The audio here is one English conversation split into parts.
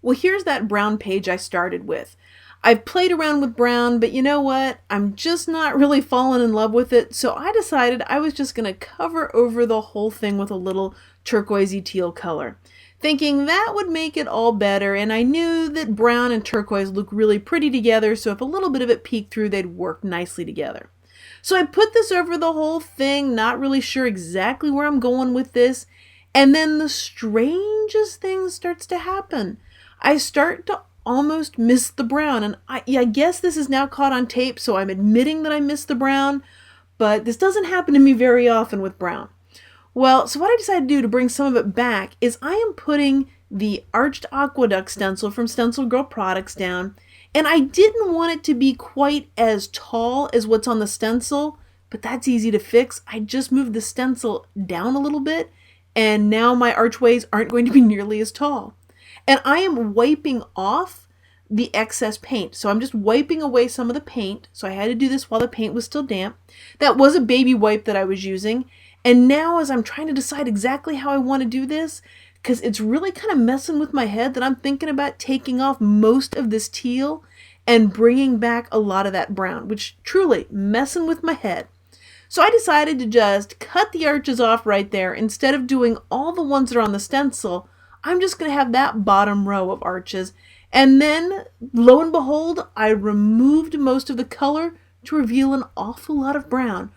Well, here's that brown page I started with. I've played around with brown, but you know what? I'm just not really falling in love with it, so I decided I was just going to cover over the whole thing with a little turquoisey teal color, thinking that would make it all better, and I knew that brown and turquoise look really pretty together, so if a little bit of it peeked through, they'd work nicely together. So I put this over the whole thing, not really sure exactly where I'm going with this, and then the strangest thing starts to happen. I start to almost miss the brown, and I guess this is now caught on tape, so I'm admitting that I missed the brown, but this doesn't happen to me very often with brown. Well, so what I decided to do to bring some of it back is I am putting the Arched Aqueduct stencil from Stencil Girl Products down, and I didn't want it to be quite as tall as what's on the stencil, but that's easy to fix. I just moved the stencil down a little bit, and now my archways aren't going to be nearly as tall. And I am wiping off the excess paint. So I'm just wiping away some of the paint. So I had to do this while the paint was still damp. That was a baby wipe that I was using. And now as I'm trying to decide exactly how I want to do this, because it's really kind of messing with my head, that I'm thinking about taking off most of this teal and bringing back a lot of that brown, which truly messing with my head. So I decided to just cut the arches off right there. Instead of doing all the ones that are on the stencil, I'm just going to have that bottom row of arches. And then, lo and behold, I removed most of the color to reveal an awful lot of brown.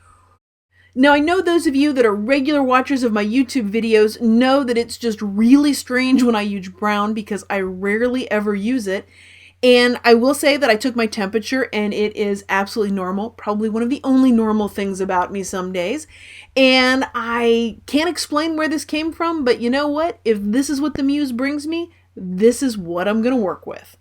Now, I know those of you that are regular watchers of my YouTube videos know that it's just really strange when I use brown because I rarely ever use it. And I will say that I took my temperature and it is absolutely normal, probably one of the only normal things about me some days. And I can't explain where this came from, but you know what? If this is what the muse brings me, this is what I'm going to work with.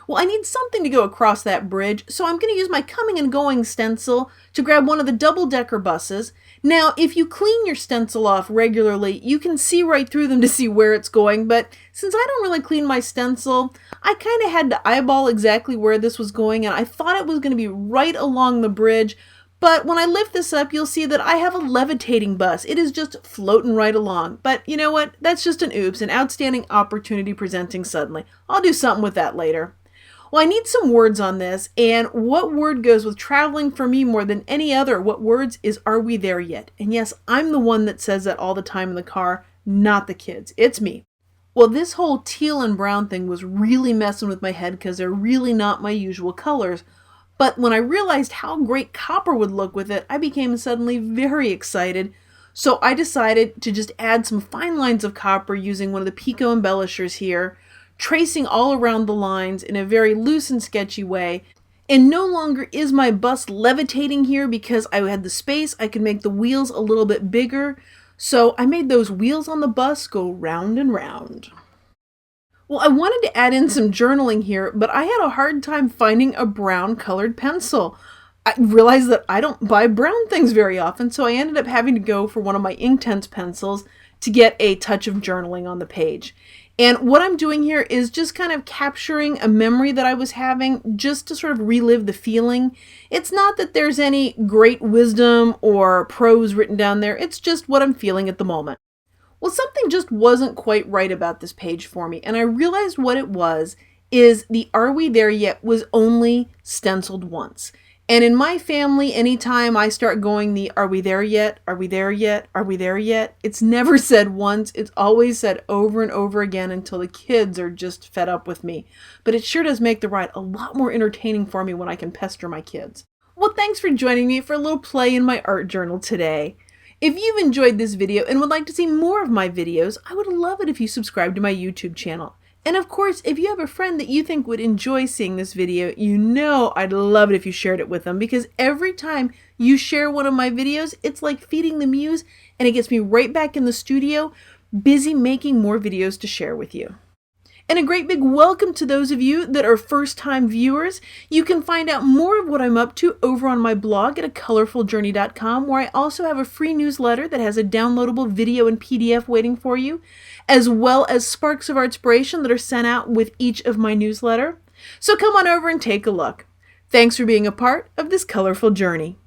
Well, I need something to go across that bridge, so I'm going to use my coming and going stencil to grab one of the double-decker buses. Now, if you clean your stencil off regularly, you can see right through them to see where it's going, but since I don't really clean my stencil, I kind of had to eyeball exactly where this was going, and I thought it was going to be right along the bridge, but when I lift this up, you'll see that I have a levitating bus. It is just floating right along, but you know what? That's just an oops, an outstanding opportunity presenting suddenly. I'll do something with that later. Well, I need some words on this, and what word goes with traveling for me more than any other? What words is "Are we there yet?" And yes, I'm the one that says that all the time in the car, not the kids. It's me. Well, this whole teal and brown thing was really messing with my head because they're really not my usual colors. But when I realized how great copper would look with it, I became suddenly very excited. So I decided to just add some fine lines of copper using one of the Pico embellishers here, tracing all around the lines in a very loose and sketchy way. And no longer is my bus levitating here because I had the space. I could make the wheels a little bit bigger. So I made those wheels on the bus go round and round. Well, I wanted to add in some journaling here, but I had a hard time finding a brown colored pencil. I realized that I don't buy brown things very often, so I ended up having to go for one of my Inktense pencils to get a touch of journaling on the page. And what I'm doing here is just kind of capturing a memory that I was having just to sort of relive the feeling. It's not that there's any great wisdom or prose written down there. It's just what I'm feeling at the moment. Well, something just wasn't quite right about this page for me. And I realized what it was is the "Are we there yet?" was only stenciled once. And in my family, anytime I start going the "Are we there yet? Are we there yet? Are we there yet?" it's never said once. It's always said over and over again until the kids are just fed up with me. But it sure does make the ride a lot more entertaining for me when I can pester my kids. Well, thanks for joining me for a little play in my art journal today. If you've enjoyed this video and would like to see more of my videos, I would love it if you subscribe to my YouTube channel. And of course, if you have a friend that you think would enjoy seeing this video, you know I'd love it if you shared it with them, because every time you share one of my videos, it's like feeding the muse, and it gets me right back in the studio, busy making more videos to share with you. And a great big welcome to those of you that are first-time viewers. You can find out more of what I'm up to over on my blog at acolorfuljourney.com, where I also have a free newsletter that has a downloadable video and PDF waiting for you, as well as sparks of inspiration that are sent out with each of my newsletter. So come on over and take a look. Thanks for being a part of this colorful journey.